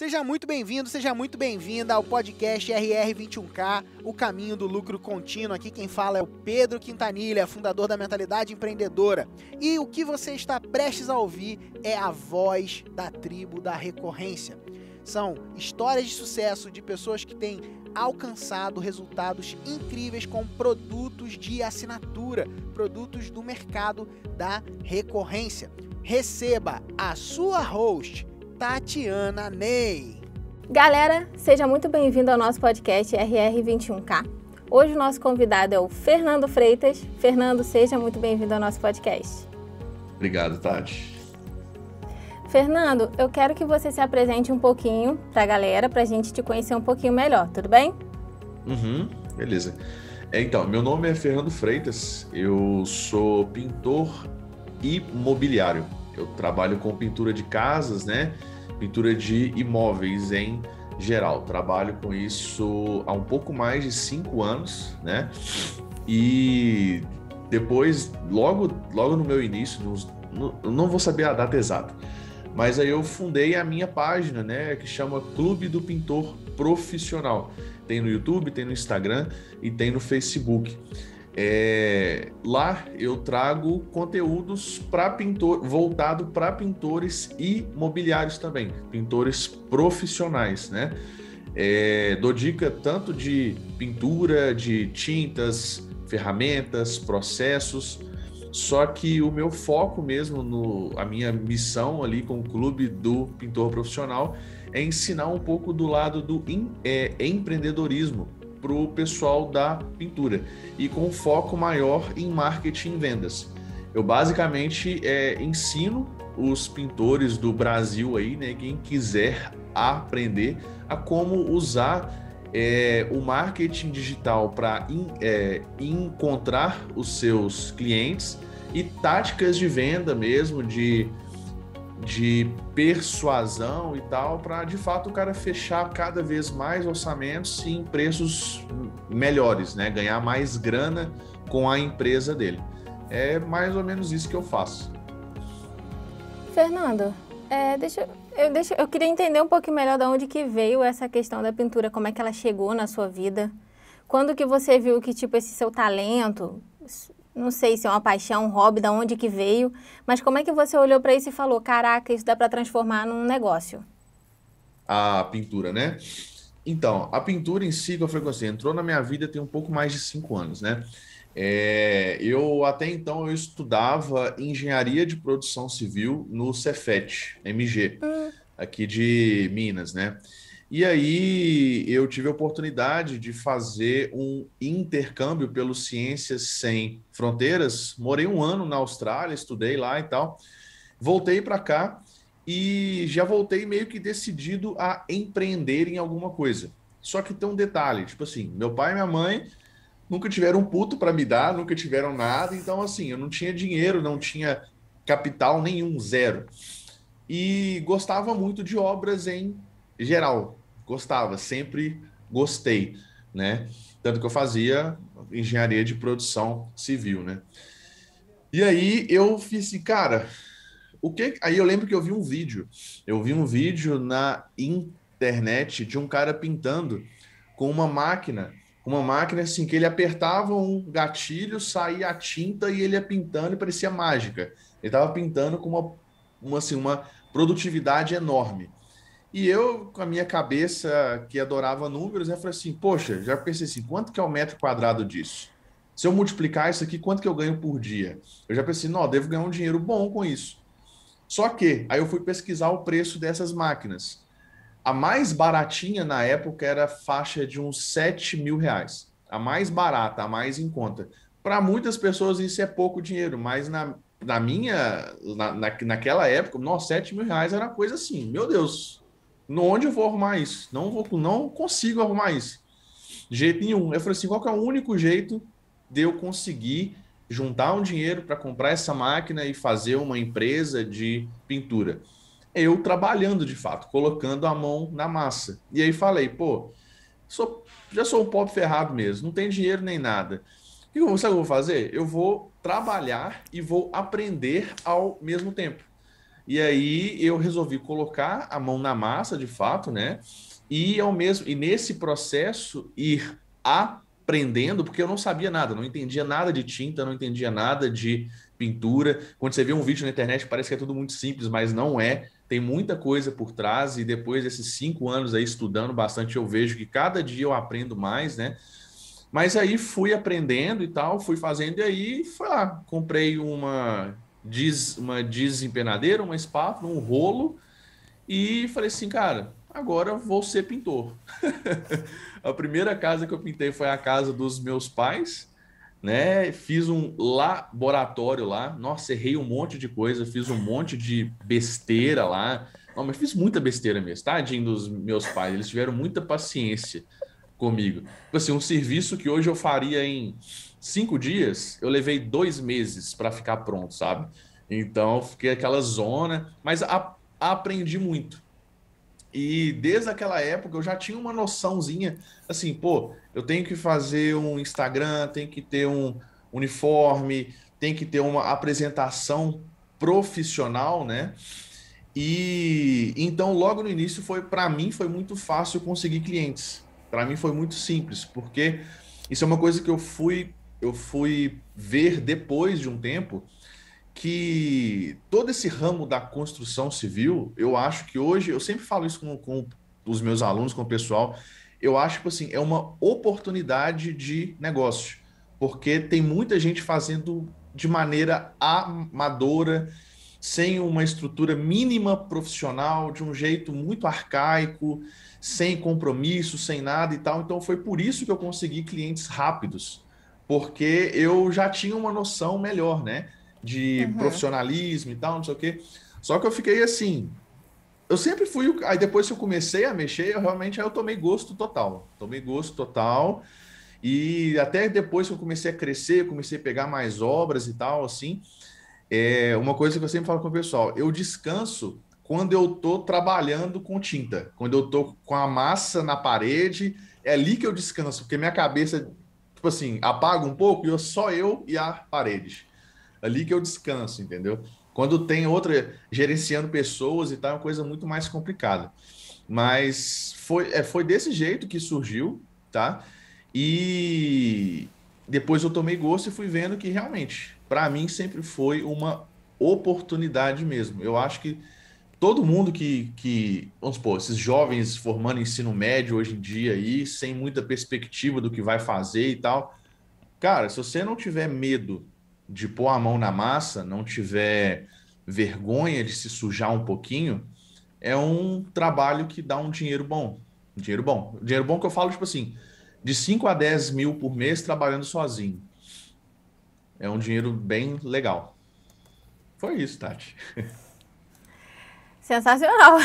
Seja muito bem-vindo, seja muito bem-vinda ao podcast RR21K, o caminho do lucro contínuo. Aqui quem fala é o Pedro Quintanilha, fundador da Mentalidade Empreendedora. E o que você está prestes a ouvir é a voz da tribo da recorrência. São histórias de sucesso de pessoas que têm alcançado resultados incríveis com produtos de assinatura, produtos do mercado da recorrência. Receba a sua host, Tatiana Ney. Galera, seja muito bem-vindo ao nosso podcast RR21K. Hoje o nosso convidado é o Fernando Freitas. Fernando, seja muito bem-vindo ao nosso podcast. Obrigado, Tati. Fernando, eu quero que você se apresente um pouquinho para a galera, para a gente te conhecer um pouquinho melhor, tudo bem? Beleza. Então, meu nome é Fernando Freitas, eu sou pintor e mobiliário. Eu trabalho com pintura de casas, né? Pintura de imóveis em geral. Trabalho com isso há um pouco mais de 5 anos, né? E depois, logo no meu início, não vou saber a data exata, mas aí eu fundei a minha página, né? Que chama Clube do Pintor Profissional. Tem no YouTube, tem no Instagram e tem no Facebook. Lá eu trago conteúdos voltado para pintores e mobiliários também, pintores profissionais, né? Dou dica tanto de pintura, de tintas, ferramentas, processos, só que o meu foco mesmo, a minha missão ali com o Clube do Pintor Profissional é ensinar um pouco do lado do empreendedorismo para o pessoal da pintura e com foco maior em marketing e vendas. Eu basicamente ensino os pintores do Brasil aí, né, quem quiser aprender a como usar o marketing digital para encontrar os seus clientes e táticas de venda mesmo, de persuasão e tal, para de fato o cara fechar cada vez mais orçamentos em preços melhores, né? Ganhar mais grana com a empresa dele. É mais ou menos isso que eu faço. Fernando, eu queria entender um pouquinho melhor de onde que veio essa questão da pintura, como é que ela chegou na sua vida, quando que você viu que tipo esse seu talento, não sei se é uma paixão, um hobby, de onde que veio, mas como é que você olhou para isso e falou, caraca, isso dá para transformar num negócio? A pintura, né? Então, a pintura em si, que eu falei com você, entrou na minha vida tem um pouco mais de 5 anos, né? Eu até então eu estudava engenharia de produção civil no Cefet, MG, aqui de Minas, né? E aí eu tive a oportunidade de fazer um intercâmbio pelo Ciências Sem Fronteiras. Morei 1 ano na Austrália, estudei lá e tal. Voltei para cá e já voltei meio que decidido a empreender em alguma coisa. Só que tem um detalhe, tipo assim, meu pai e minha mãe nunca tiveram um puto para me dar, nunca tiveram nada. Então assim, eu não tinha dinheiro, não tinha capital nenhum, zero. E gostava muito de obras em geral. Gostava, sempre gostei, né? Tanto que eu fazia engenharia de produção civil, né? E aí eu fiz assim, cara, Aí eu lembro que eu vi um vídeo na internet de um cara pintando com uma máquina assim, que ele apertava um gatilho, saía a tinta e ele ia pintando e parecia mágica. Ele estava pintando com uma produtividade enorme. E eu, com a minha cabeça que adorava números, eu falei assim, poxa, já pensei assim, quanto que é o metro quadrado disso? Se eu multiplicar isso aqui, quanto que eu ganho por dia? Eu já pensei, não, eu devo ganhar um dinheiro bom com isso. Só que, aí eu fui pesquisar o preço dessas máquinas. A mais baratinha na época era faixa de uns 7 mil reais. A mais barata, a mais em conta. Para muitas pessoas isso é pouco dinheiro, mas naquela época, nossa, 7 mil reais era uma coisa assim, meu Deus, onde eu vou arrumar isso? Não consigo arrumar isso. De jeito nenhum. Eu falei assim, qual que é o único jeito de eu conseguir juntar um dinheiro para comprar essa máquina e fazer uma empresa de pintura? Eu trabalhando de fato, colocando a mão na massa. E aí falei, pô, já sou um pobre ferrado mesmo, não tem dinheiro nem nada. Sabe o que eu vou fazer? Eu vou trabalhar e vou aprender ao mesmo tempo. E aí eu resolvi colocar a mão na massa, de fato, né? E nesse processo ir aprendendo, porque eu não sabia nada, não entendia nada de tinta, não entendia nada de pintura. Quando você vê um vídeo na internet, parece que é tudo muito simples, mas não é. Tem muita coisa por trás, e depois desses 5 anos aí estudando bastante, eu vejo que cada dia eu aprendo mais, né? Mas aí fui aprendendo e tal, fui fazendo, e aí foi lá, comprei uma desempenadeira, uma espátula, um rolo, e falei assim, cara, agora eu vou ser pintor. A primeira casa que eu pintei foi a casa dos meus pais, né? Fiz um laboratório lá, nossa, errei um monte de coisa, fiz um monte de besteira lá. Não, mas fiz muita besteira mesmo, tadinho dos meus pais, eles tiveram muita paciência comigo. Tipo assim, um serviço que hoje eu faria em 5 dias, eu levei 2 meses para ficar pronto, sabe? Então, fiquei aquela zona, mas aprendi muito. E desde aquela época eu já tinha uma noçãozinha, assim, pô, eu tenho que fazer um Instagram, tem que ter um uniforme, tem que ter uma apresentação profissional, né? E então logo no início foi para mim foi muito fácil conseguir clientes. Para mim foi muito simples, porque isso é uma coisa que eu fui ver depois de um tempo que todo esse ramo da construção civil, eu acho que hoje, eu sempre falo isso com os meus alunos, com o pessoal, eu acho que assim, é uma oportunidade de negócio, porque tem muita gente fazendo de maneira amadora, sem uma estrutura mínima profissional, de um jeito muito arcaico, sem compromisso, sem nada e tal. Então foi por isso que eu consegui clientes rápidos, porque eu já tinha uma noção melhor, né? De Uhum. profissionalismo e tal, não sei o quê. Só que eu fiquei assim. Eu sempre fui. Aí depois que eu comecei a mexer, eu realmente aí eu tomei gosto total. Tomei gosto total. E até depois que eu comecei a crescer, eu comecei a pegar mais obras e tal, assim. É uma coisa que eu sempre falo com o pessoal: eu descanso quando eu tô trabalhando com tinta, quando eu tô com a massa na parede, é ali que eu descanso, porque minha cabeça, tipo assim, apaga um pouco e só eu e a parede ali que eu descanso, entendeu? Quando tem outra gerenciando pessoas e tal, é uma coisa muito mais complicada. Mas foi desse jeito que surgiu, tá? E depois eu tomei gosto e fui vendo que realmente, para mim, sempre foi uma oportunidade mesmo. Eu acho que todo mundo vamos supor, esses jovens formando ensino médio hoje em dia aí, sem muita perspectiva do que vai fazer e tal, cara, se você não tiver medo de pôr a mão na massa, não tiver vergonha de se sujar um pouquinho, é um trabalho que dá um dinheiro bom. Um dinheiro bom. Um dinheiro bom que eu falo, tipo assim, de 5 a 10 mil por mês trabalhando sozinho. É um dinheiro bem legal. Foi isso, Tati. Sensacional.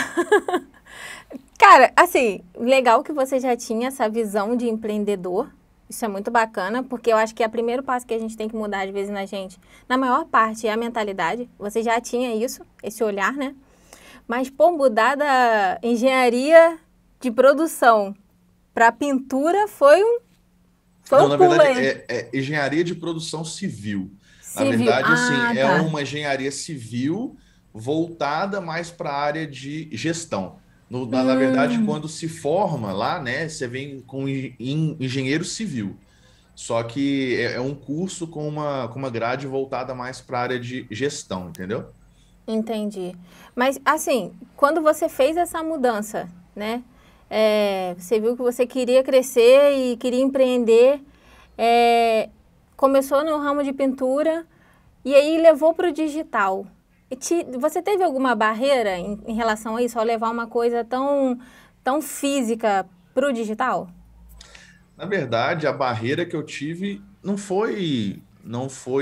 Cara, assim, legal que você já tinha essa visão de empreendedor. Isso é muito bacana, porque eu acho que é o primeiro passo que a gente tem que mudar, às vezes, na gente, na maior parte, é a mentalidade. Você já tinha isso, esse olhar, né? Mas, pô, mudar da engenharia de produção para pintura foi Não, um na pulo verdade, aí. é engenharia de produção civil. Na Civil. verdade, assim, Ah, é tá. uma engenharia civil voltada mais para a área de gestão. Na verdade, Hum, quando se forma lá, né, você vem com engenheiro civil. Só que é um curso com uma grade voltada mais para a área de gestão, entendeu? entendi. Mas, assim, quando você fez essa mudança, né? Você viu que você queria crescer e queria empreender, é, começou no ramo de pintura e aí levou para o digital. Você teve alguma barreira em relação a isso, ao levar uma coisa tão física para o digital? Na verdade, a barreira que eu tive não foi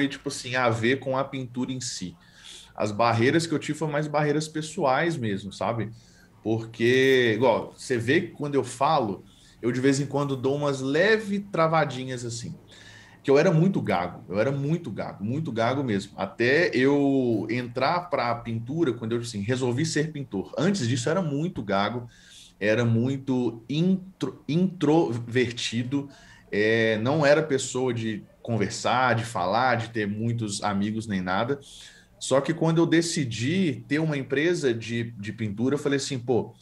tipo assim a ver com a pintura em si. As barreiras que eu tive foram mais barreiras pessoais mesmo, sabe? Porque, igual, você vê que quando eu falo, eu de vez em quando dou umas leve travadinhas assim. Que eu era muito gago mesmo. Até eu entrar para a pintura, quando eu assim, resolvi ser pintor. Antes disso, eu era muito gago, era muito introvertido, não era pessoa de conversar, de falar, de ter muitos amigos nem nada. Só que quando eu decidi ter uma empresa de pintura, eu falei assim, pô,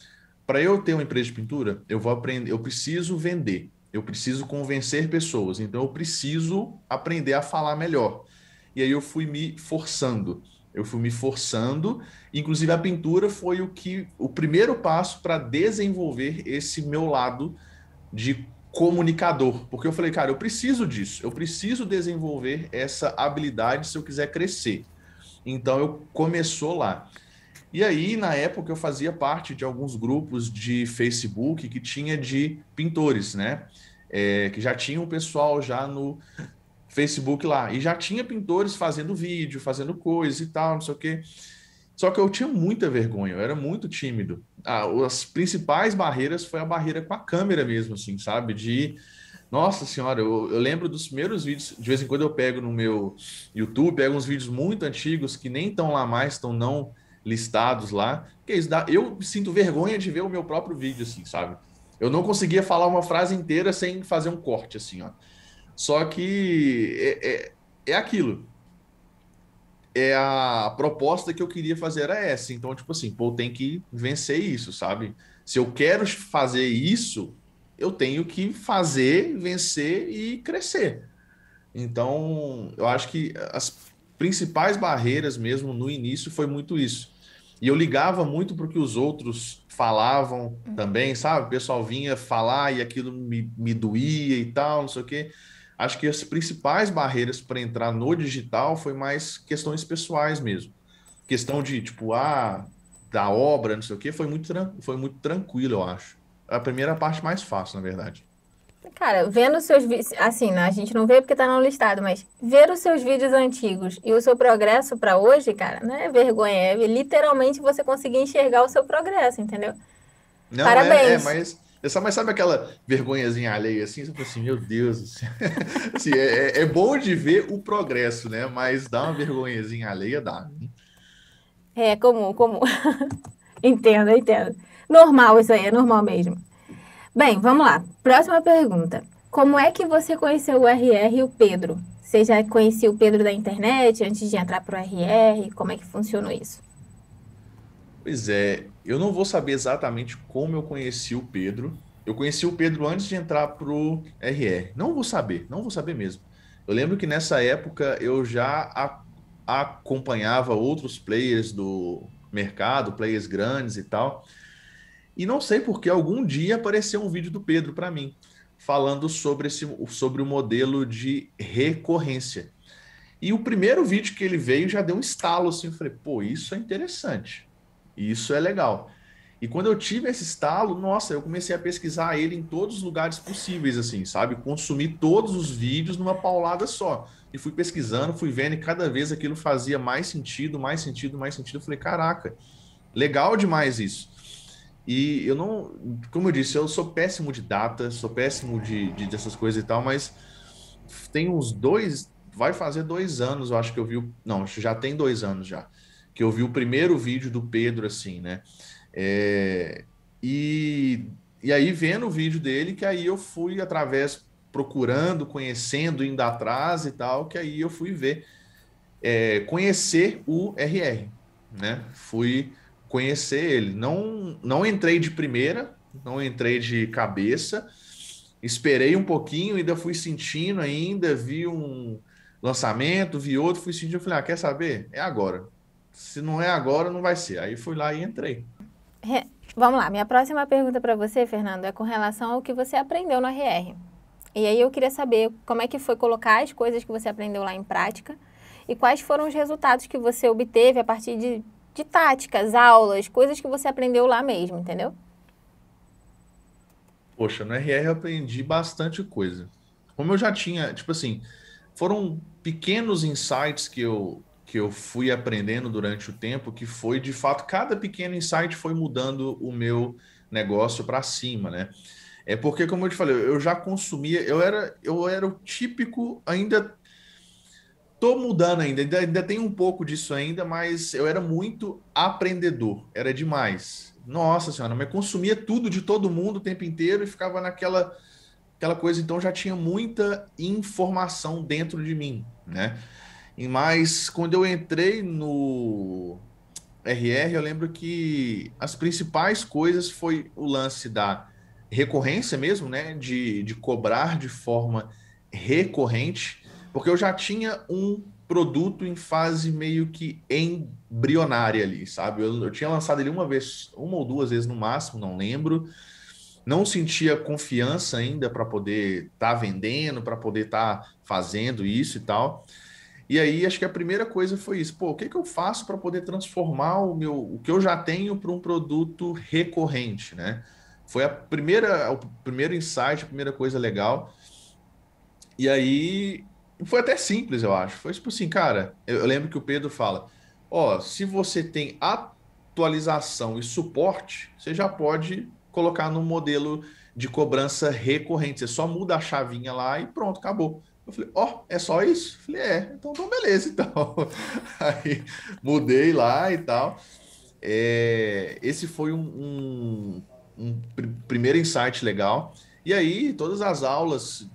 para eu ter uma empresa de pintura, eu vou aprender, eu preciso vender, eu preciso convencer pessoas, então eu preciso aprender a falar melhor. E aí eu fui me forçando. Eu fui me forçando, inclusive a pintura foi o primeiro passo para desenvolver esse meu lado de comunicador, porque eu falei, cara, eu preciso disso, eu preciso desenvolver essa habilidade se eu quiser crescer. Então eu começou lá. E aí, na época, eu fazia parte de alguns grupos de Facebook que tinha de pintores, né? Que já tinha o pessoal já no Facebook lá. E já tinha pintores fazendo vídeo, fazendo coisa e tal, não sei o quê. Só que eu tinha muita vergonha, eu era muito tímido. As principais barreiras foi a barreira com a câmera mesmo, assim, sabe? Nossa senhora, eu lembro dos primeiros vídeos, de vez em quando eu pego no meu YouTube, pego uns vídeos muito antigos que nem estão lá mais, estão não listados lá, que isso eu sinto vergonha de ver o meu próprio vídeo, assim, sabe? Eu não conseguia falar uma frase inteira sem fazer um corte, assim, ó. Só que é aquilo. A proposta que eu queria fazer era essa. Então, tipo assim, pô, tem que vencer isso, sabe? Se eu quero fazer isso, eu tenho que fazer, vencer e crescer. Então, eu acho que as principais barreiras mesmo no início foi muito isso. E eu ligava muito para o que os outros falavam também, sabe? O pessoal vinha falar e aquilo me doía e tal, não sei o quê. Acho que as principais barreiras para entrar no digital foi mais questões pessoais mesmo. Questão de, tipo, da obra, não sei o quê, foi muito tranquilo, eu acho. A primeira parte mais fácil, na verdade. Cara, vendo os seus vídeos, assim, né, a gente não vê porque tá não listado, mas ver os seus vídeos antigos e o seu progresso para hoje, cara, não é vergonha, é literalmente você conseguir enxergar o seu progresso, entendeu? Não, Parabéns. mas sabe aquela vergonhazinha alheia assim? Você fala assim, meu Deus do céu. Assim, é bom de ver o progresso, né? Mas dá uma vergonhazinha alheia, dá. É comum, comum. Entendo, entendo. Normal isso aí, é normal mesmo. Bem, vamos lá. Próxima pergunta. Como é que você conheceu o RR e o Pedro? Você já conhecia o Pedro da internet antes de entrar pro RR? Como é que funcionou isso? Pois é, eu não vou saber exatamente como eu conheci o Pedro. Eu conheci o Pedro antes de entrar pro RR. Não vou saber mesmo. Eu lembro que nessa época eu já acompanhava outros players do mercado, players grandes e tal. E não sei por que algum dia apareceu um vídeo do Pedro para mim, falando sobre o modelo de recorrência. E o primeiro vídeo que ele veio já deu um estalo assim, eu falei, pô, isso é interessante, isso é legal. E quando eu tive esse estalo, nossa, eu comecei a pesquisar ele em todos os lugares possíveis, assim, sabe? Consumir todos os vídeos numa paulada só. E fui pesquisando, fui vendo, e cada vez aquilo fazia mais sentido, mais sentido, mais sentido. Eu falei, caraca, legal demais isso. E eu não, como eu disse, eu sou péssimo de data, sou péssimo dessas coisas e tal, mas tem uns vai fazer 2 anos, eu acho que eu vi, não, já tem 2 anos já, que eu vi o primeiro vídeo do Pedro, assim, né? É, e, e aí, vendo o vídeo dele, que aí eu fui através, procurando, conhecendo, indo atrás e tal, que aí eu fui ver, conhecer o RR, né? Fui conhecer ele. Não entrei de primeira, não entrei de cabeça, esperei um pouquinho, ainda fui sentindo ainda, vi um lançamento, vi outro, fui sentindo, falei, quer saber? É agora. Se não é agora, não vai ser. Aí fui lá e entrei. Vamos lá, minha próxima pergunta para você, Fernando, é com relação ao que você aprendeu no RR. E aí eu queria saber como é que foi colocar as coisas que você aprendeu lá em prática e quais foram os resultados que você obteve a partir de táticas, aulas, coisas que você aprendeu lá mesmo, entendeu? Poxa, no RR eu aprendi bastante coisa. Como eu já tinha, tipo assim, foram pequenos insights que eu fui aprendendo durante o tempo, que foi, de fato, cada pequeno insight foi mudando o meu negócio para cima, né? É porque, como eu te falei, eu já consumia, eu era o típico, ainda tô mudando ainda tem um pouco disso ainda, mas eu era muito aprendedor, era demais. Nossa senhora, mas consumia tudo de todo mundo o tempo inteiro e ficava aquela coisa, então já tinha muita informação dentro de mim, né? Mas quando eu entrei no RR, eu lembro que as principais coisas foi o lance da recorrência mesmo, né? De cobrar de forma recorrente, porque eu já tinha um produto em fase meio que embrionária ali, sabe? Eu tinha lançado ele uma vez, uma ou duas vezes no máximo, não lembro. Não sentia confiança ainda para poder estar vendendo, para poder estar fazendo isso e tal. E aí, acho que a primeira coisa foi isso. Pô, o que que eu faço para poder transformar o que eu já tenho para um produto recorrente, né? Foi o primeiro insight, a primeira coisa legal. E aí, foi até simples, eu acho. Foi tipo assim, cara, eu lembro que o Pedro fala, ó, se você tem atualização e suporte, você já pode colocar no modelo de cobrança recorrente. Você só muda a chavinha lá e pronto, acabou. Eu falei, ó, é só isso? Eu falei, então beleza, então. Aí mudei lá e tal. Esse foi um primeiro insight legal. E aí, todas as aulas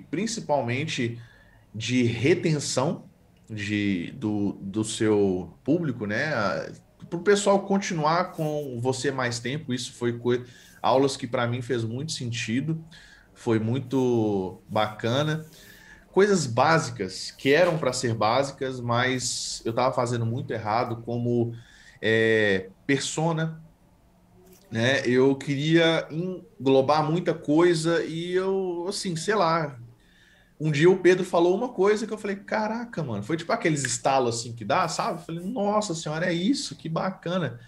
principalmente de retenção do seu público, né? Para o pessoal continuar com você mais tempo, isso foi aulas que para mim fez muito sentido, foi muito bacana. Coisas básicas que eram para ser básicas, mas eu estava fazendo muito errado, como persona, né? Eu queria englobar muita coisa e eu, assim, sei lá. Um dia o Pedro falou uma coisa que eu falei, caraca, mano, foi tipo aqueles estalos assim que dá, sabe? Eu falei, nossa senhora, é isso, que bacana.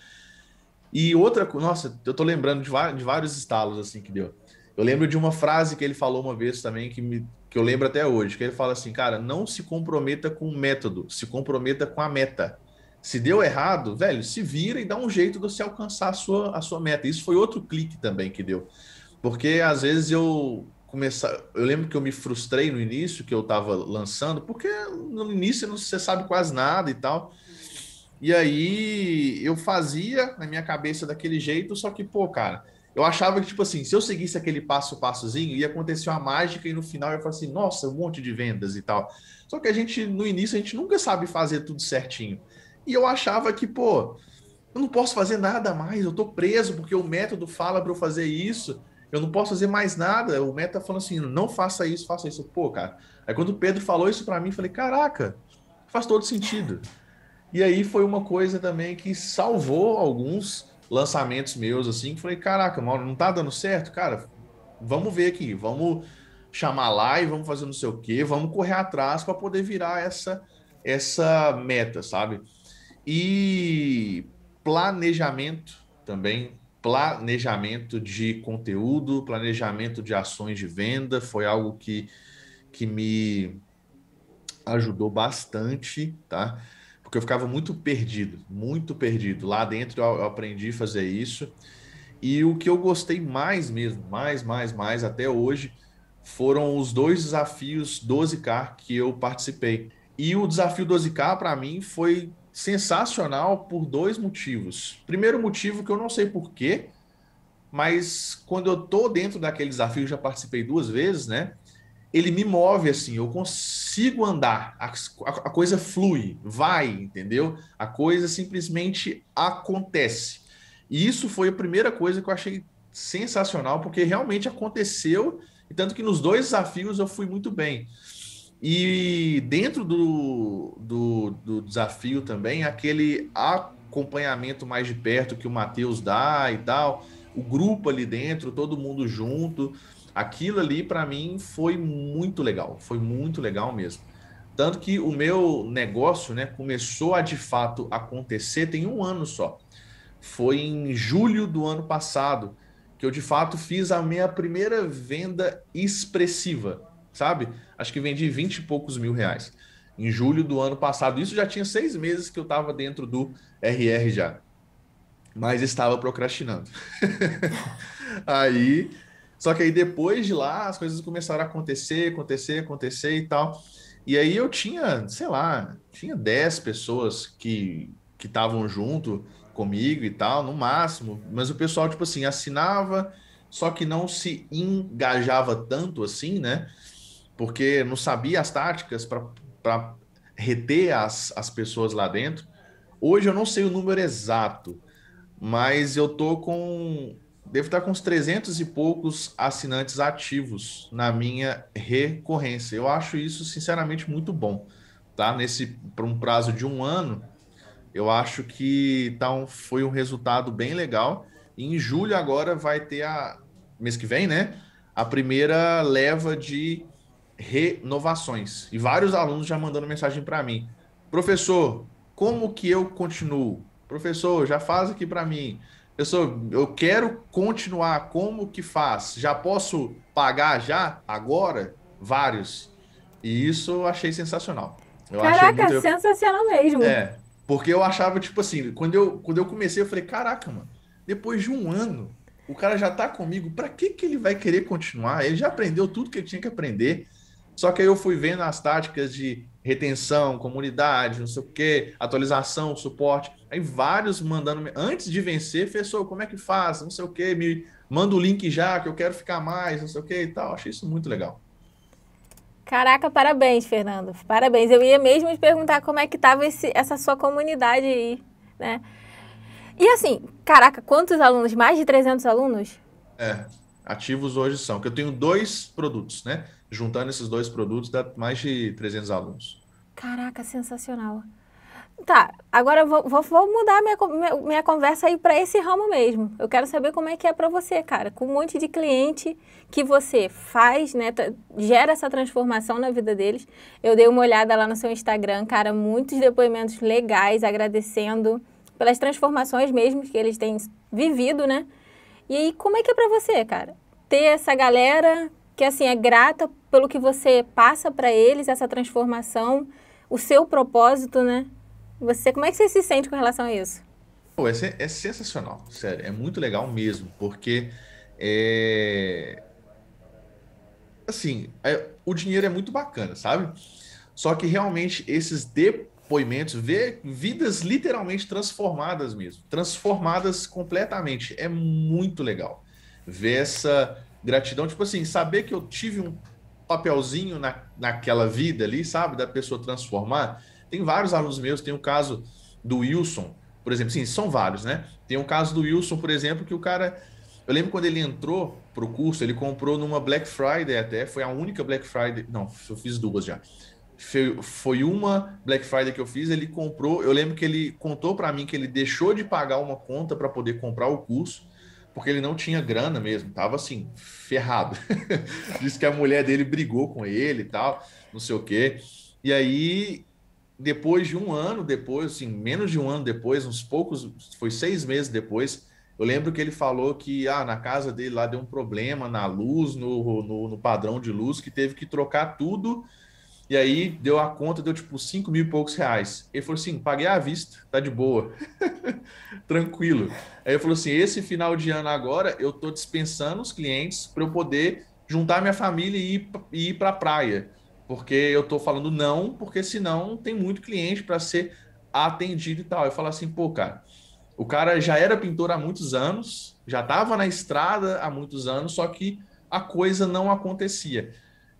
E outra, nossa, eu tô lembrando de vários estalos assim que deu. Eu lembro de uma frase que ele falou uma vez também que eu lembro até hoje, que ele fala assim, cara, não se comprometa com o método, se comprometa com a meta. Se deu errado, velho, se vira e dá um jeito de você alcançar a sua meta. Isso foi outro clique também que deu. Porque às vezes eu lembro que eu me frustrei no início que eu estava lançando, porque no início você sabe quase nada e tal. E aí eu fazia na minha cabeça daquele jeito, só que, pô, cara, eu achava que, tipo assim, se eu seguisse aquele passo a passozinho, ia acontecer uma mágica e no final eu ia falar assim, nossa, um monte de vendas e tal. Só que no início, a gente nunca sabe fazer tudo certinho. E eu achava que, pô, eu não posso fazer nada mais, eu tô preso porque o método fala para eu fazer isso, eu não posso fazer mais nada. O método tá falando assim, não faça isso, faça isso. Pô, cara. Aí quando o Pedro falou isso para mim, eu falei, caraca, faz todo sentido. E aí foi uma coisa também que salvou alguns lançamentos meus, assim, que falei, caraca, Mauro, não tá dando certo? Cara, vamos ver aqui, vamos chamar lá e vamos fazer não sei o quê, vamos correr atrás para poder virar essa meta, sabe? E planejamento também, planejamento de conteúdo, planejamento de ações de venda, foi algo que me ajudou bastante, tá? Porque eu ficava muito perdido, muito perdido. Lá dentro eu aprendi a fazer isso. E o que eu gostei mais mesmo, mais até hoje, foram os dois desafios 12K que eu participei. E o desafio 12K para mim foi sensacional por dois motivos. Primeiro motivo que eu não sei por quê, mas quando eu tô dentro daquele desafio, já participei duas vezes, né? Ele me move assim, eu consigo andar, a coisa flui, vai, entendeu? A coisa simplesmente acontece. E isso foi a primeira coisa que eu achei sensacional, porque realmente aconteceu, e tanto que nos dois desafios eu fui muito bem. E dentro do desafio também, aquele acompanhamento mais de perto que o Matheus dá e tal, o grupo ali dentro, todo mundo junto, aquilo ali para mim foi muito legal mesmo. Tanto que o meu negócio, né, começou a de fato acontecer tem um ano só. Foi em julho do ano passado que eu de fato fiz a minha primeira venda expressiva, sabe? Acho que vendi 20 e poucos mil reais. Em julho do ano passado. Isso já tinha 6 meses que eu estava dentro do RR já. Mas estava procrastinando. Aí, só que aí depois de lá, as coisas começaram a acontecer e tal. E aí eu tinha, sei lá, tinha 10 pessoas que estavam junto comigo e tal, no máximo. Mas o pessoal, tipo assim, assinava, só que não se engajava tanto assim, né? Porque não sabia as táticas para reter as pessoas lá dentro. Hoje eu não sei o número exato, mas eu tô com... Devo estar com uns 300 e poucos assinantes ativos na minha recorrência. Eu acho isso, sinceramente, muito bom, tá? Por um prazo de um ano, eu acho que foi um resultado bem legal. E em julho agora vai ter mês que vem, né? A primeira leva de renovações. E vários alunos já mandando mensagem para mim. Professor, como que eu continuo? Professor, já faz aqui para mim. Professor, eu quero continuar. Como que faz? Já posso pagar já? Agora? Vários. E isso eu achei sensacional. Eu achei Caraca, muito... sensacional mesmo. Porque eu achava, tipo assim, quando eu comecei, eu falei, caraca, mano, depois de um ano, o cara já tá comigo, pra que ele vai querer continuar? Ele já aprendeu tudo que ele tinha que aprender. Só que aí eu fui vendo as táticas de retenção, comunidade, não sei o quê, atualização, suporte. Aí vários mandando, antes de vencer, professor, como é que faz? Não sei o quê, me manda o link já, que eu quero ficar mais, não sei o quê e tal. Achei isso muito legal. Caraca, parabéns, Fernando. Parabéns. Eu ia mesmo te perguntar como é que tava essa sua comunidade aí, né? E assim, caraca, quantos alunos? Mais de 300 alunos? Ativos hoje são, que eu tenho 2 produtos, né? Juntando esses 2 produtos, dá mais de 300 alunos. Caraca, sensacional. Tá, agora eu vou mudar minha conversa aí para esse ramo mesmo. Eu quero saber como é que é para você, cara. Com um monte de cliente que você faz, né? Gera essa transformação na vida deles. Eu dei uma olhada lá no seu Instagram, cara, muitos depoimentos legais, agradecendo pelas transformações mesmo que eles têm vivido, né? E aí, como é que é para você, cara? Ter essa galera que, assim, é grata pelo que você passa para eles, essa transformação, o seu propósito, né? Como é que você se sente com relação a isso? Pô, é sensacional, sério, é muito legal mesmo, porque assim, o dinheiro é muito bacana, sabe? Só que realmente esses depoimentos, ver vidas literalmente transformadas mesmo, transformadas completamente, é muito legal. Ver essa gratidão, tipo assim, saber que eu tive um papelzinho naquela vida ali, sabe? Da pessoa transformar. Tem vários alunos meus, tem o caso do Wilson, por exemplo, sim, são vários, né? Tem o caso do Wilson, por exemplo, que o cara. Eu lembro quando ele entrou pro curso, ele comprou numa Black Friday até, foi a única Black Friday. Não, eu fiz 2 já. Foi uma Black Friday que eu fiz, ele comprou. Eu lembro que ele contou para mim que ele deixou de pagar uma conta para poder comprar o curso, porque ele não tinha grana mesmo, tava assim, ferrado. Disse que a mulher dele brigou com ele e tal, não sei o quê. E aí, depois de um ano depois, assim, menos de um ano depois, uns poucos, foi 6 meses depois, eu lembro que ele falou que na casa dele lá deu um problema na luz, no padrão de luz, que teve que trocar tudo. E aí deu a conta, deu tipo 5 mil e poucos reais. Ele falou assim: paguei à vista, tá de boa, tranquilo. Aí ele falou assim: esse final de ano agora eu tô dispensando os clientes para eu poder juntar minha família e ir para a praia. Porque eu tô falando não, porque senão tem muito cliente para ser atendido e tal. Eu falo assim: pô, cara, o cara já era pintor há muitos anos, já estava na estrada há muitos anos, só que a coisa não acontecia.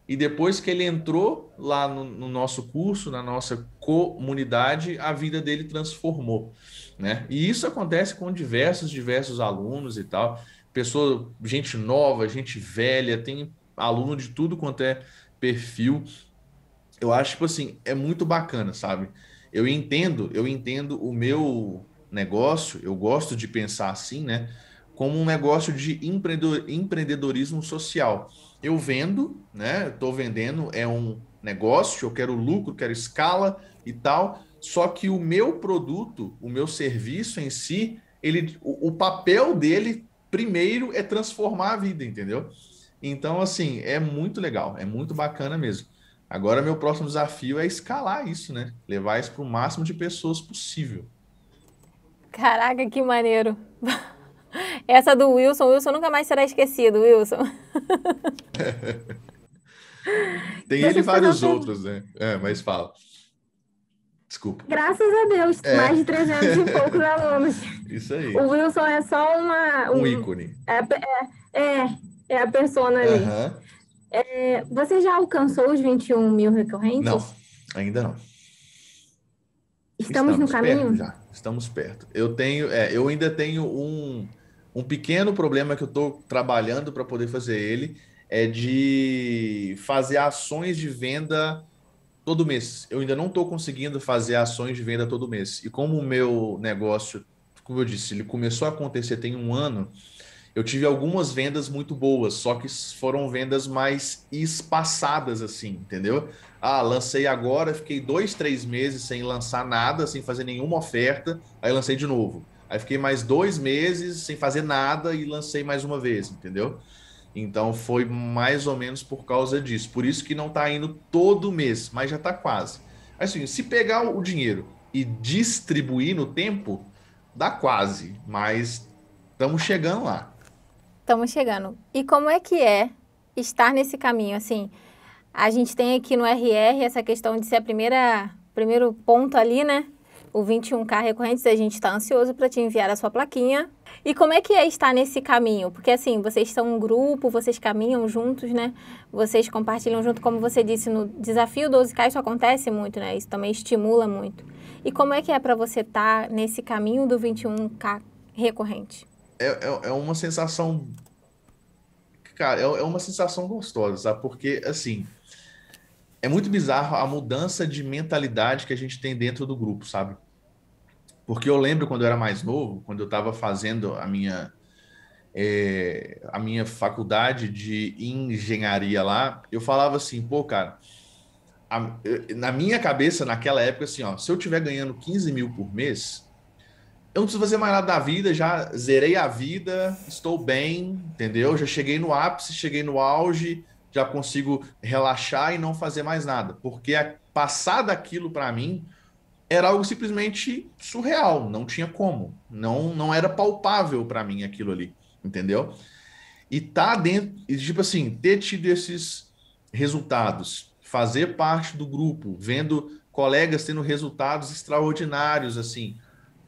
E depois que ele entrou lá no nosso curso, na nossa comunidade, a vida dele transformou, né? E isso acontece com diversos alunos e tal. Pessoa, gente nova, gente velha, tem aluno de tudo quanto é perfil. Eu acho, tipo assim, é muito bacana, sabe? Eu entendo o meu negócio, eu gosto de pensar assim, né? Como um negócio de empreendedorismo social. Eu vendo, né? Estou vendendo, é um negócio, eu quero lucro, quero escala e tal. Só que o meu produto, o meu serviço em si, o papel dele primeiro é transformar a vida, entendeu? Então, assim, é muito legal, é muito bacana mesmo. Agora, meu próximo desafio é escalar isso, né? Levar isso para o máximo de pessoas possível. Caraca, que maneiro. Essa do Wilson, nunca mais será esquecido, Wilson. Tem Deixa ele eu e te fazer uma vários pergunta. outros, né? Mas fala. Desculpa. Graças a Deus, É, mais de 300 e poucos alunos. isso aí. O Wilson é só Um ícone. é a persona ali. Aham. Você já alcançou os 21 mil Não, recorrentes? ainda não. Estamos no Perto caminho? já, estamos perto. Eu ainda tenho um pequeno problema que eu estou trabalhando para poder fazer ele, é de fazer ações de venda todo mês. Eu ainda não estou conseguindo fazer ações de venda todo mês. E como o meu negócio, como eu disse, ele começou a acontecer tem um ano, eu tive algumas vendas muito boas, só que foram vendas mais espaçadas, assim, entendeu? Ah, lancei agora, fiquei 2, 3 meses sem lançar nada, sem fazer nenhuma oferta, aí lancei de novo. Aí fiquei mais 2 meses sem fazer nada e lancei mais uma vez, entendeu? Então foi mais ou menos por causa disso. Por isso que não está indo todo mês, mas já está quase. Assim, se pegar o dinheiro e distribuir no tempo, dá quase, mas estamos chegando lá. Estamos chegando. E como é que é estar nesse caminho? Assim, a gente tem aqui no RR essa questão de ser primeiro ponto ali, né? O 21K recorrentes, a gente está ansioso para te enviar a sua plaquinha. E como é que é estar nesse caminho? Porque assim, vocês são um grupo, vocês caminham juntos, né? Vocês compartilham junto, como você disse, no desafio 12K isso acontece muito, né? Isso também estimula muito. E como é que é para você estar nesse caminho do 21K recorrente? É uma sensação, cara, é uma sensação gostosa, sabe? Porque, assim, é muito bizarro a mudança de mentalidade que a gente tem dentro do grupo, sabe? Porque eu lembro quando eu era mais novo, quando eu estava fazendo a minha faculdade de engenharia lá, eu falava assim, pô, cara, na minha cabeça, naquela época, assim, ó, se eu tiver ganhando 15 mil por mês, eu não preciso fazer mais nada da vida, já zerei a vida, estou bem, entendeu? Já cheguei no ápice, cheguei no auge, já consigo relaxar e não fazer mais nada. Porque passar daquilo para mim era algo simplesmente surreal, não tinha como. Não era palpável para mim aquilo ali, entendeu? E tá dentro, e, tipo assim, ter tido esses resultados, fazer parte do grupo, vendo colegas tendo resultados extraordinários, assim.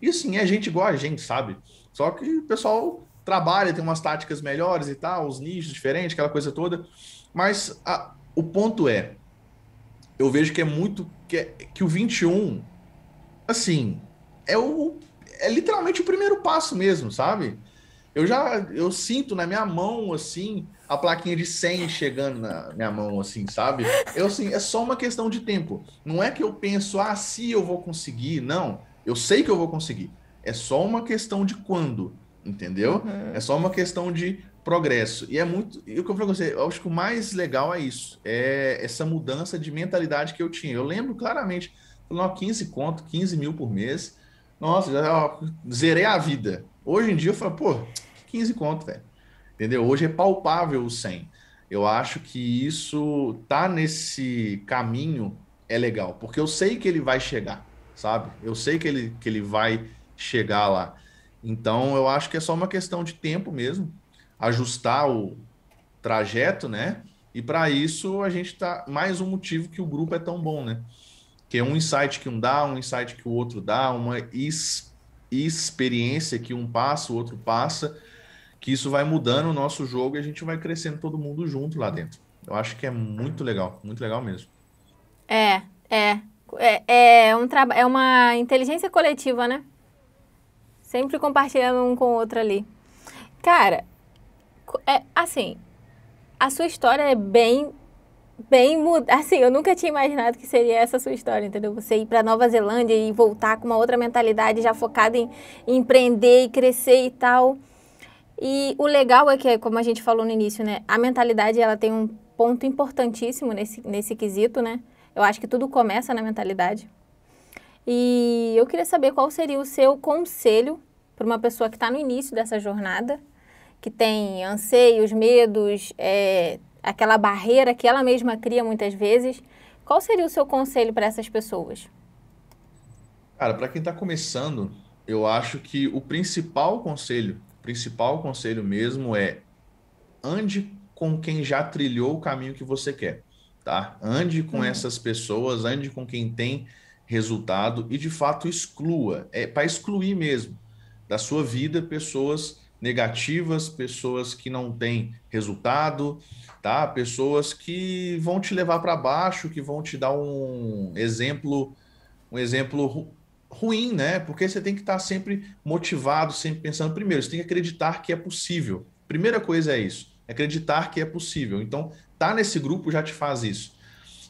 E assim, é gente igual a gente, sabe? Só que o pessoal trabalha, tem umas táticas melhores e tal, os nichos diferentes, aquela coisa toda. Mas o ponto é, eu vejo que é muito que o 21, assim, é o é literalmente o primeiro passo mesmo, sabe? Eu sinto na minha mão assim a plaquinha de 100 chegando na minha mão assim, sabe? Eu assim, é só uma questão de tempo. Não é que eu penso, ah, se eu vou conseguir, não. Eu sei que eu vou conseguir. É só uma questão de quando, entendeu? É Uhum. só uma questão de progresso. E é muito, e o que eu falei com você, eu acho que o mais legal é isso, é essa mudança de mentalidade que eu tinha. Eu lembro claramente, falei, ó, 15 conto, 15 mil por mês. Nossa, já ó, zerei a vida. Hoje em dia eu falo, pô, 15 conto, velho. Entendeu? Hoje é palpável o 100. Eu acho que isso tá nesse caminho é legal, porque eu sei que ele vai chegar, sabe? Eu sei que ele vai chegar lá. Então, eu acho que é só uma questão de tempo mesmo, ajustar o trajeto, né? E para isso a gente tá mais um motivo que o grupo é tão bom, né? Que é um insight que um dá, um insight que o outro dá, uma experiência que um passa, o outro passa, que isso vai mudando o nosso jogo e a gente vai crescendo todo mundo junto lá dentro. Eu acho que é muito legal mesmo. É, é. É uma inteligência coletiva, né? Sempre compartilhando um com o outro ali. Cara, assim, a sua história é assim, eu nunca tinha imaginado que seria essa a sua história, entendeu? Você ir para Nova Zelândia e voltar com uma outra mentalidade já focada em empreender e crescer e tal. E o legal é que, como a gente falou no início, né? A mentalidade, ela tem um ponto importantíssimo nesse quesito, né? Eu acho que tudo começa na mentalidade. E eu queria saber qual seria o seu conselho para uma pessoa que está no início dessa jornada, que tem anseios, medos, aquela barreira que ela mesma cria muitas vezes. Qual seria o seu conselho para essas pessoas? Cara, para quem está começando, eu acho que o principal conselho mesmo é ande com quem já trilhou o caminho que você quer, tá? Ande com Uhum. essas pessoas, ande com quem tem resultado e de fato exclua, é para excluir mesmo da sua vida pessoas negativas, pessoas que não têm resultado, tá? Pessoas que vão te levar para baixo, que vão te dar um exemplo ruim, né? Porque você tem que estar sempre motivado, sempre pensando. Primeiro, você tem que acreditar que é possível. Primeira coisa é isso, acreditar que é possível. Então, tá nesse grupo já te faz isso.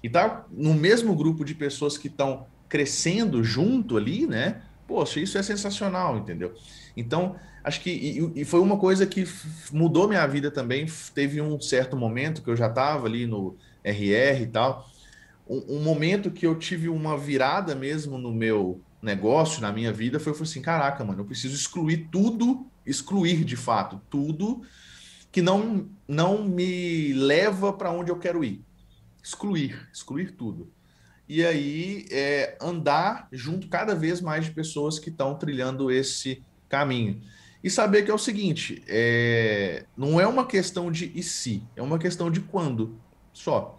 E tá no mesmo grupo de pessoas que estão crescendo junto ali, né? Poxa, isso é sensacional, entendeu? Então, acho que e foi uma coisa que mudou minha vida também. Teve um certo momento que eu já estava ali no RR e tal, um momento que eu tive uma virada mesmo no meu negócio, na minha vida, foi assim, caraca, mano, eu preciso excluir tudo, excluir de fato tudo que não me leva para onde eu quero ir. Excluir tudo. E aí andar junto cada vez mais de pessoas que estão trilhando esse caminho. E saber que é o seguinte, não é uma questão de e se, é uma questão de quando só.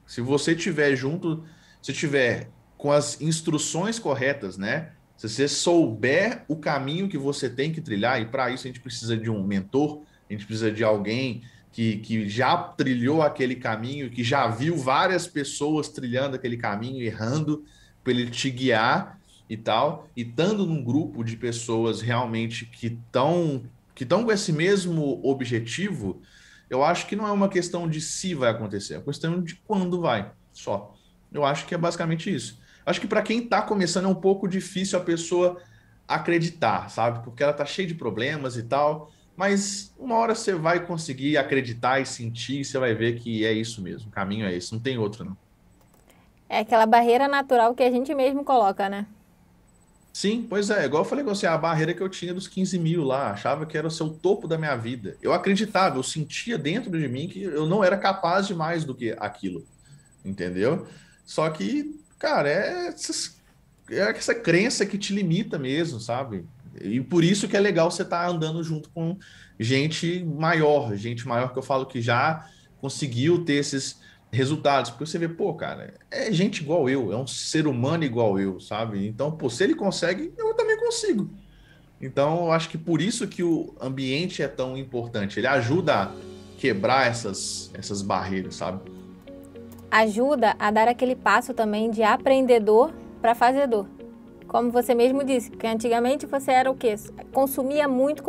Se você tiver junto, se tiver com as instruções corretas, né? Se você souber o caminho que você tem que trilhar, e para isso a gente precisa de um mentor, a gente precisa de alguém que já trilhou aquele caminho, que já viu várias pessoas trilhando aquele caminho, errando, para ele te guiar e tal, e estando num grupo de pessoas realmente que estão com esse mesmo objetivo, eu acho que não é uma questão de se vai acontecer, é uma questão de quando vai, só. Eu acho que é basicamente isso. Acho que para quem está começando é um pouco difícil a pessoa acreditar, sabe? Porque ela tá cheia de problemas e tal, mas uma hora você vai conseguir acreditar e sentir, e você vai ver que é isso mesmo, o caminho é esse, não tem outro, não. É aquela barreira natural que a gente mesmo coloca, né? Sim, pois é, igual eu falei com você, a barreira que eu tinha dos 15 mil lá, achava que era o seu topo da minha vida. Eu acreditava, eu sentia dentro de mim que eu não era capaz de mais do que aquilo, entendeu? Só que, cara, é essa crença que te limita mesmo, sabe? E por isso que é legal você estar andando junto com gente maior que eu falo que já conseguiu ter esses resultados, porque você vê, pô, cara, é gente igual eu, é um ser humano igual eu, sabe? Então, pô, se ele consegue, eu também consigo. Então, eu acho que por isso que o ambiente é tão importante. Ele ajuda a quebrar essas barreiras, sabe? Ajuda a dar aquele passo também de aprendedor para fazedor. Como você mesmo disse, que antigamente você era o quê? Consumia muito,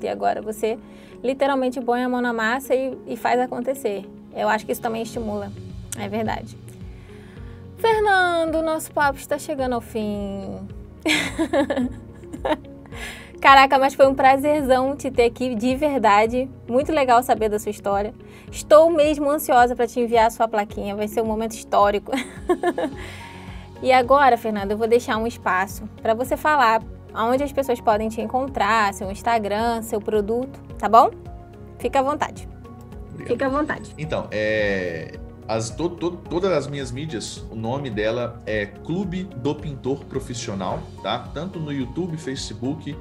e agora você literalmente põe a mão na massa e faz acontecer. Eu acho que isso também estimula, é verdade. Fernando, nosso papo está chegando ao fim. Caraca, mas foi um prazerzão te ter aqui, de verdade. Muito legal saber da sua história. Estou mesmo ansiosa para te enviar a sua plaquinha, vai ser um momento histórico. E agora, Fernando, eu vou deixar um espaço para você falar onde as pessoas podem te encontrar, seu Instagram, seu produto, tá bom? Fica à vontade. Obrigado. Fica à vontade. Então, todas as minhas mídias, o nome dela é Clube do Pintor Profissional, tá? Tanto no YouTube, Facebook,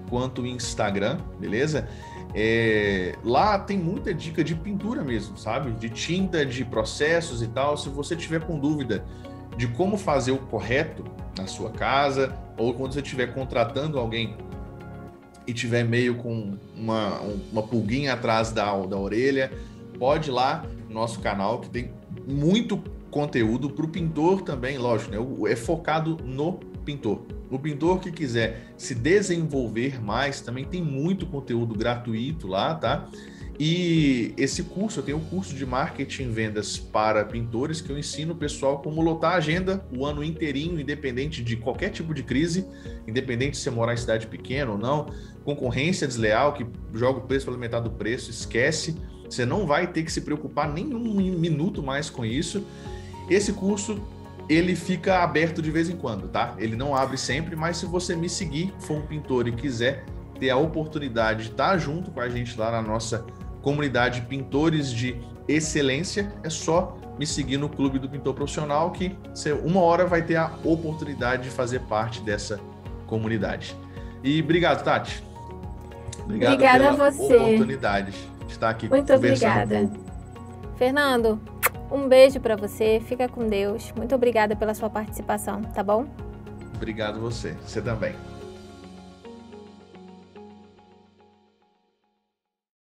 quanto Instagram, beleza? Lá tem muita dica de pintura mesmo, sabe? De tinta, de processos e tal. Se você tiver com dúvida de como fazer o correto na sua casa, ou quando você estiver contratando alguém e tiver meio com uma pulguinha atrás da orelha, pode ir lá no nosso canal, que tem muito conteúdo para o pintor também, lógico, né? É focado no pintor. O pintor que quiser se desenvolver mais, também tem muito conteúdo gratuito lá, tá? E esse curso, eu tenho um curso de marketing e vendas para pintores que eu ensino o pessoal como lotar a agenda o ano inteirinho, independente de qualquer tipo de crise, independente se você morar em cidade pequena ou não, concorrência desleal que joga o preço pela metade do preço, esquece, você não vai ter que se preocupar nem um minuto mais com isso. Esse curso, ele fica aberto de vez em quando, tá? Ele não abre sempre, mas se você me seguir, for um pintor e quiser ter a oportunidade de estar junto com a gente lá na nossa comunidade Pintores de Excelência, é só me seguir no Clube do Pintor Profissional, que você uma hora vai ter a oportunidade de fazer parte dessa comunidade. E obrigado, Tati. Obrigada pela a você. oportunidade de estar aqui Muito conversando obrigada. um pouco. Fernando, um beijo para você, fica com Deus. Muito obrigada pela sua participação, tá bom? Obrigado você também.